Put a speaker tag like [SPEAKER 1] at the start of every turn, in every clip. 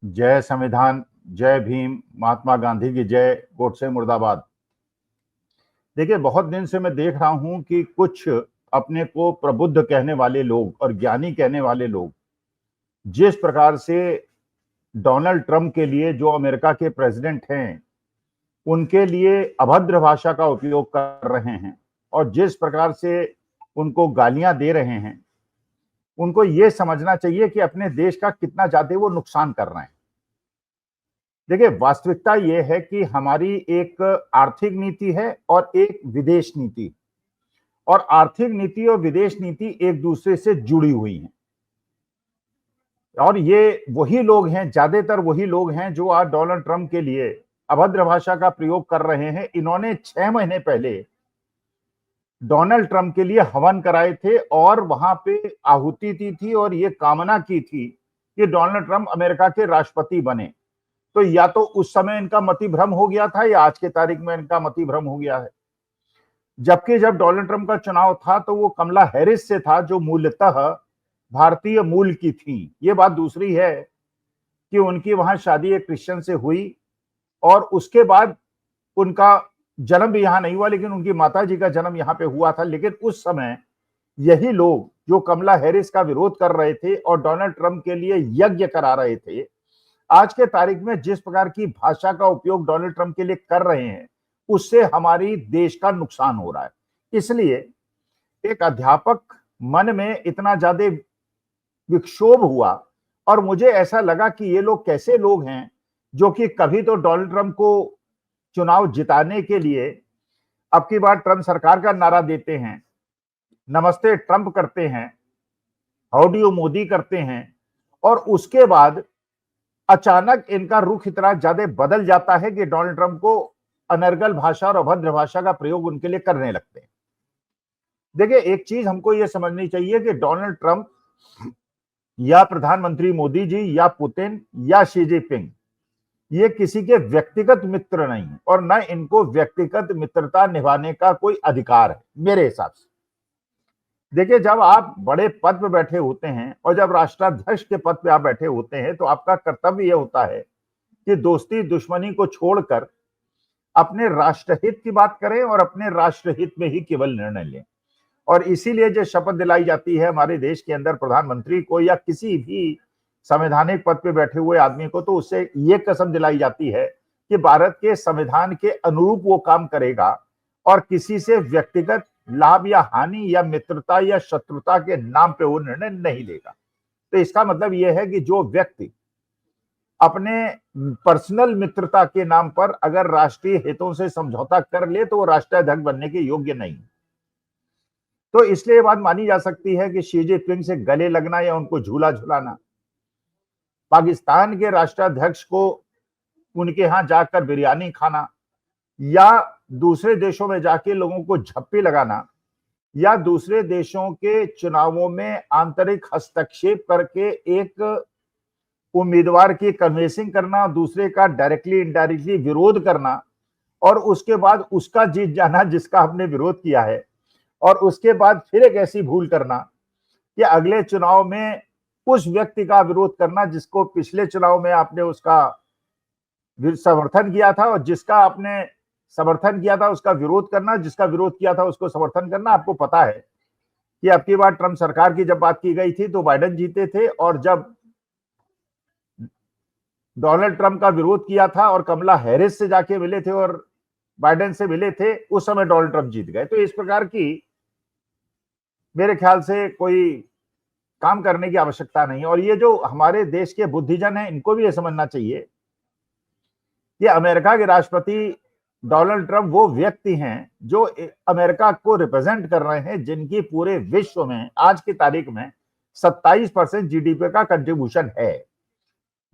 [SPEAKER 1] जय संविधान, जय भीम, महात्मा गांधी की जय, गोडसे मुर्दाबाद। देखिए, बहुत दिन से मैं देख रहा हूं कि कुछ अपने को प्रबुद्ध कहने वाले लोग और ज्ञानी कहने वाले लोग जिस प्रकार से डोनाल्ड ट्रंप के लिए, जो अमेरिका के प्रेसिडेंट हैं, उनके लिए अभद्र भाषा का उपयोग कर रहे हैं और जिस प्रकार से उनको गालियां दे रहे हैं, उनको ये समझना चाहिए कि अपने देश का कितना ज्यादा वो नुकसान कर रहे हैं। देखिए, वास्तविकता यह है कि हमारी एक आर्थिक नीति है और एक विदेश नीति, और आर्थिक नीति और विदेश नीति एक दूसरे से जुड़ी हुई हैं। और ये वही लोग हैं, ज्यादातर वही लोग हैं जो आज डोनाल्ड ट्रंप के लिए अभद्र भाषा का प्रयोग कर रहे हैं। इन्होंने 6 महीने पहले डोनाल्ड ट्रंप के लिए हवन कराए थे और वहां पे आहुति दी थी और ये कामना की थी कि डोनाल्ड ट्रंप अमेरिका के राष्ट्रपति बने। तो या तो उस समय इनका मति भ्रम हो गया था या आज के तारीख में इनका मति भ्रम हो गया है। जबकि जब डोनाल्ड ट्रंप का चुनाव था तो वो कमला हैरिस से था, जो मूलतः भारतीय मूल की थी। ये बात दूसरी है कि उनकी वहां शादी एक क्रिश्चियन से हुई और उसके बाद उनका जन्म भी यहां नहीं हुआ, लेकिन उनकी माता जी का जन्म यहां पे हुआ था। लेकिन उस समय यही लोग जो कमला हैरिस का विरोध कर रहे थे और डोनाल्ड ट्रंप के लिए यज्ञ करा रहे थे, आज के तारीख में जिस प्रकार की भाषा का उपयोग डोनाल्ड ट्रंप के लिए कर रहे हैं, उससे हमारी देश का नुकसान हो रहा है। इसलिए एक अध्यापक मन में इतना ज्यादा विक्षोभ हुआ और मुझे ऐसा लगा कि ये लोग कैसे लोग हैं जो कि कभी तो डोनाल्ड ट्रंप को चुनाव जिताने के लिए अब की बार ट्रंप सरकार का नारा देते हैं, नमस्ते ट्रंप करते हैं, हाउ डू यू मोदी करते हैं, और उसके बाद अचानक इनका रुख इतना ज्यादा बदल जाता है कि डोनाल्ड ट्रंप को अनर्गल भाषा और अभद्र भाषा का प्रयोग उनके लिए करने लगते हैं। देखिए, एक चीज हमको यह समझनी चाहिए कि डोनाल्ड ट्रंप या प्रधानमंत्री मोदी जी या पुतिन या शी जिनपिंग, ये किसी के व्यक्तिगत मित्र नहीं है और न इनको व्यक्तिगत मित्रता निभाने का कोई अधिकार है मेरे हिसाब से। देखिए, जब आप बड़े पद पर बैठे होते हैं और जब राष्ट्राध्यक्ष के पद पे आप बैठे होते हैं, तो आपका कर्तव्य यह होता है कि दोस्ती दुश्मनी को छोड़कर अपने राष्ट्रहित की बात करें और अपने राष्ट्रहित में ही केवल निर्णय लें। और इसीलिए जो शपथ दिलाई जाती है हमारे देश के अंदर प्रधानमंत्री को या किसी भी संवैधानिक पद पे बैठे हुए आदमी को, तो उससे ये कसम दिलाई जाती है कि भारत के संविधान के अनुरूप वो काम करेगा और किसी से व्यक्तिगत लाभ या हानि या मित्रता या शत्रुता के नाम पे वो निर्णय नहीं लेगा। तो इसका मतलब यह है कि जो व्यक्ति अपने पर्सनल मित्रता के नाम पर अगर राष्ट्रीय हितों से समझौता कर ले तो वो राष्ट्राध्यक्ष बनने के योग्य नहीं। तो इसलिए बात मानी जा सकती है कि शी जिनपिंग से गले लगना या उनको झूला झुलाना, पाकिस्तान के राष्ट्राध्यक्ष को उनके यहां जाकर बिरयानी खाना, या दूसरे देशों में जाके लोगों को झप्पी लगाना, या दूसरे देशों के चुनावों में आंतरिक हस्तक्षेप करके एक उम्मीदवार की कन्वेंसिंग करना, दूसरे का डायरेक्टली इनडायरेक्टली विरोध करना और उसके बाद उसका जीत जाना जिसका हमने विरोध किया है, और उसके बाद फिर एक ऐसी भूल करना कि अगले चुनाव में उस व्यक्ति का विरोध करना जिसको पिछले चुनाव में आपने उसका समर्थन किया था और जिसका आपने समर्थन किया था उसका विरोध करना, जिसका विरोध किया था उसको समर्थन करना। आपको पता है कि अब की बार ट्रंप सरकार की जब बात की गई थी तो बाइडेन जीते थे, और जब डोनाल्ड ट्रंप का विरोध किया था और कमला हैरिस से जाके मिले थे और बाइडेन से मिले थे, उस समय डोनाल्ड ट्रंप जीत गए। तो इस प्रकार की मेरे ख्याल से कोई काम करने की आवश्यकता नहीं। और ये जो हमारे देश के बुद्धिजन हैं, इनको भी ये समझना चाहिए कि अमेरिका के राष्ट्रपति डोनाल्ड ट्रंप वो व्यक्ति हैं जो अमेरिका को रिप्रेजेंट कर रहे हैं, जिनकी पूरे विश्व में आज की तारीख में 27% जीडीपी का कंट्रीब्यूशन है।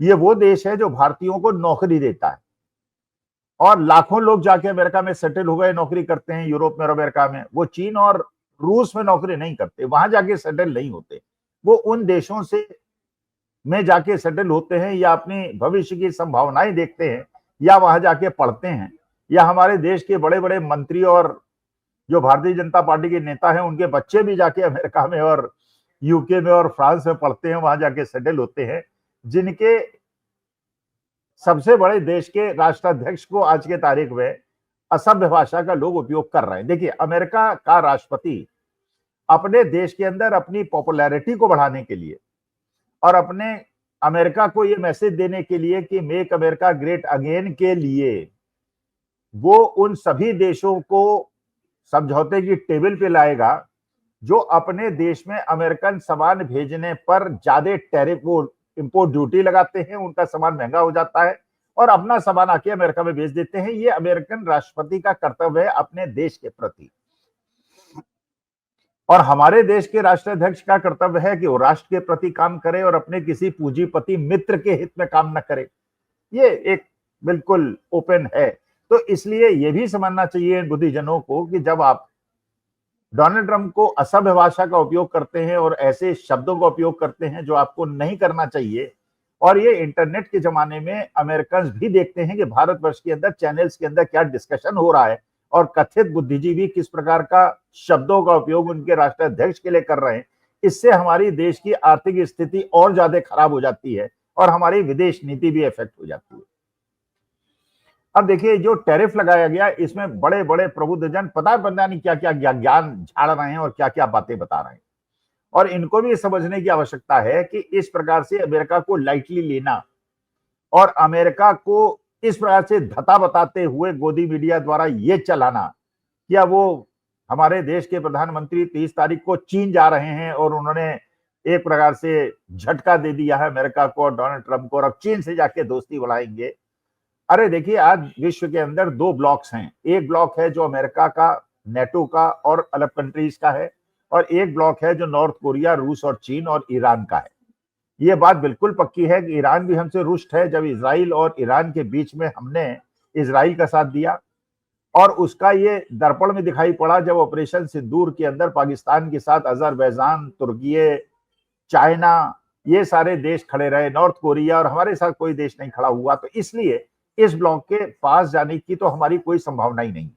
[SPEAKER 1] ये वो देश है जो भारतीयों को नौकरी देता है और लाखों लोग जाके अमेरिका में सेटल हो गए, नौकरी करते हैं यूरोप में और अमेरिका में। वो चीन और रूस में नौकरी नहीं करते, वहां जाके सेटल नहीं होते, वो उन देशों से में जाके सेटल होते हैं या अपनी भविष्य की संभावनाएं देखते हैं या वहां जाके पढ़ते हैं, या हमारे देश के बड़े बड़े मंत्री और जो भारतीय जनता पार्टी के नेता हैं उनके बच्चे भी जाके अमेरिका में और यूके में और फ्रांस में पढ़ते हैं, वहां जाके सेटल होते हैं, जिनके सबसे बड़े देश के राष्ट्राध्यक्ष को आज के तारीख में असभ्य भाषा का लोग उपयोग कर रहे हैं। देखिए, अमेरिका का राष्ट्रपति अपने देश के अंदर अपनी पॉपुलैरिटी को बढ़ाने के लिए और अपने अमेरिका को यह मैसेज देने के लिए कि मेक अमेरिका ग्रेट अगेन के लिए वो उन सभी देशों को समझौते की टेबल पे लाएगा जो अपने देश में अमेरिकन सामान भेजने पर ज्यादा टैरिफ, वो इंपोर्ट ड्यूटी लगाते हैं, उनका सामान महंगा हो जाता है और अपना सामान आके अमेरिका में बेच देते हैं। ये अमेरिकन राष्ट्रपति का कर्तव्य है अपने देश के प्रति, और हमारे देश के राष्ट्राध्यक्ष का कर्तव्य है कि वो राष्ट्र के प्रति काम करे और अपने किसी पूंजीपति मित्र के हित में काम न करे। ये एक बिल्कुल ओपन है। तो इसलिए ये भी समझना चाहिए बुद्धिजनों को कि जब आप डोनाल्ड ट्रंप को असभ्य भाषा का उपयोग करते हैं और ऐसे शब्दों का उपयोग करते हैं जो आपको नहीं करना चाहिए, और ये इंटरनेट के जमाने में अमेरिकन भी देखते हैं कि भारतवर्ष के अंदर चैनल्स के अंदर क्या डिस्कशन हो रहा है और कथित बुद्धिजीवी किस प्रकार का शब्दों का उपयोग उनके राष्ट्राध्यक्ष के लिए कर रहे हैं, इससे हमारी देश की आर्थिक स्थिति और ज्यादा खराब हो जाती है और हमारी विदेश नीति भी इफेक्ट हो जाती है। अब देखिए, जो टैरिफ लगाया गया, इसमें बड़े बड़े प्रबुद्धजन पता नहीं क्या क्या ज्ञान झाड़ रहे हैं और क्या क्या बातें बता रहे हैं, और इनको भी समझने की आवश्यकता है कि इस प्रकार से अमेरिका को लाइटली लेना और अमेरिका को इस प्रकार से धता बताते हुए गोदी मीडिया द्वारा ये चलाना, क्या वो हमारे देश के प्रधानमंत्री 30 तारीख को चीन जा रहे हैं और उन्होंने एक प्रकार से झटका दे दिया है अमेरिका को और डोनाल्ड ट्रंप को, और अब चीन से जाके दोस्ती बढ़ाएंगे। अरे देखिए, आज विश्व के अंदर दो ब्लॉक्स हैं। एक ब्लॉक है जो अमेरिका का, नेटो का और अरब कंट्रीज का है, और एक ब्लॉक है जो नॉर्थ कोरिया, रूस और चीन और ईरान का है। ये बात बिल्कुल पक्की है कि ईरान भी हमसे रुष्ट है। जब इजराइल और ईरान के बीच में हमने इजराइल का साथ दिया, और उसका ये दर्पण में दिखाई पड़ा जब ऑपरेशन सिंदूर के अंदर पाकिस्तान के साथ अजरबैजान, तुर्की, चाइना, ये सारे देश खड़े रहे, नॉर्थ कोरिया, और हमारे साथ कोई देश नहीं खड़ा हुआ। तो इसलिए इस ब्लॉक के पास जाने की तो हमारी कोई संभावना ही नहीं है।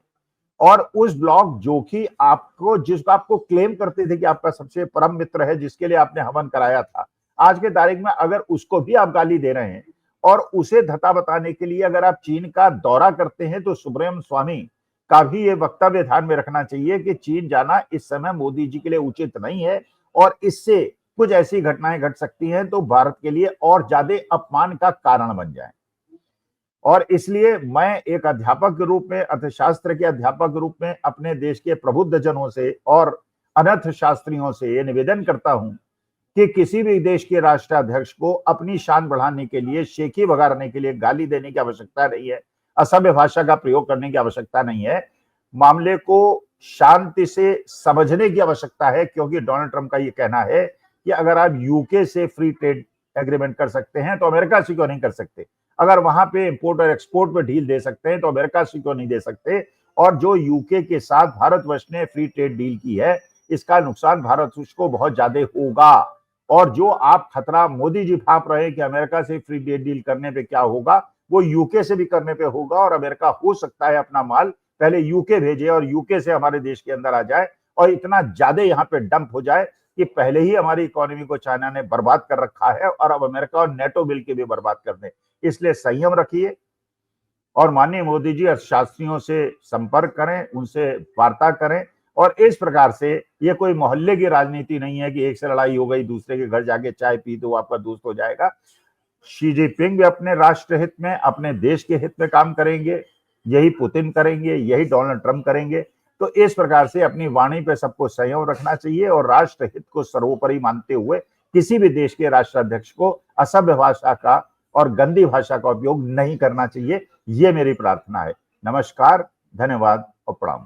[SPEAKER 1] और उस ब्लॉक जो कि आपको, जिसको आपको क्लेम करते थे कि आपका सबसे परम मित्र है, जिसके लिए आपने हवन कराया था, आज के तारीख में अगर उसको भी आप गाली दे रहे हैं और उसे धता बताने के लिए अगर आप चीन का दौरा करते हैं, तो सुब्रमण्यम स्वामी का भी ये वक्तव्य ध्यान में रखना चाहिए कि चीन जाना इस समय मोदी जी के लिए उचित नहीं है, और इससे कुछ ऐसी घटनाएं घट सकती हैं तो भारत के लिए और ज्यादा अपमान का कारण बन जाए। और इसलिए मैं एक अध्यापक के रूप में, अर्थशास्त्र के अध्यापक के रूप में अपने देश के प्रबुद्ध जनों से और अनर्थशास्त्रियों से ये निवेदन करता हूं कि किसी भी देश के राष्ट्राध्यक्ष को अपनी शान बढ़ाने के लिए, शेखी बगाड़ने के लिए गाली देने की आवश्यकता नहीं है, असभ्य भाषा का प्रयोग करने की आवश्यकता नहीं है। मामले को शांति से समझने की आवश्यकता है, क्योंकि डोनाल्ड ट्रंप का ये कहना है कि अगर आप यूके से फ्री ट्रेड एग्रीमेंट कर सकते हैं तो अमेरिका से क्यों नहीं कर सकते, अगर वहां पे इंपोर्ट और एक्सपोर्ट पे डील दे सकते हैं तो अमेरिका से क्यों नहीं दे सकते। और जो यूके के साथ भारतवर्ष ने फ्री ट्रेड डील की है, इसका नुकसान भारतवर्ष को बहुत ज्यादा होगा। और जो आप खतरा मोदी जी भाप रहे हैं कि अमेरिका से फ्री ट्रेड डील करने पे क्या होगा, वो यूके से भी करने पे होगा। और अमेरिका हो सकता है अपना माल पहले यूके भेजे और यूके से हमारे देश के अंदर आ जाए, और इतना ज्यादा यहाँ पे डंप हो जाए कि पहले ही हमारी इकोनॉमी को चाइना ने बर्बाद कर रखा है और अब अमेरिका और नेटो मिल के भी बर्बाद कर दे। इसलिए संयम रखिए और माननीय मोदी जी अर्थशास्त्रियों से संपर्क करें, उनसे वार्ता करें। और इस प्रकार से ये कोई मोहल्ले की राजनीति नहीं है कि एक से लड़ाई हो गई, दूसरे के घर जाके चाय पी दो, आपका दोस्त हो जाएगा। शी जिनपिंग भी अपने राष्ट्र हित में, अपने देश के हित में काम करेंगे, यही पुतिन करेंगे, यही डोनाल्ड ट्रंप करेंगे। तो इस प्रकार से अपनी वाणी पे सबको संयम रखना चाहिए और राष्ट्र हित को सर्वोपरि मानते हुए किसी भी देश के राष्ट्राध्यक्ष को असभ्य भाषा का और गंदी भाषा का उपयोग नहीं करना चाहिए। ये मेरी प्रार्थना है। नमस्कार, धन्यवाद और प्रणाम।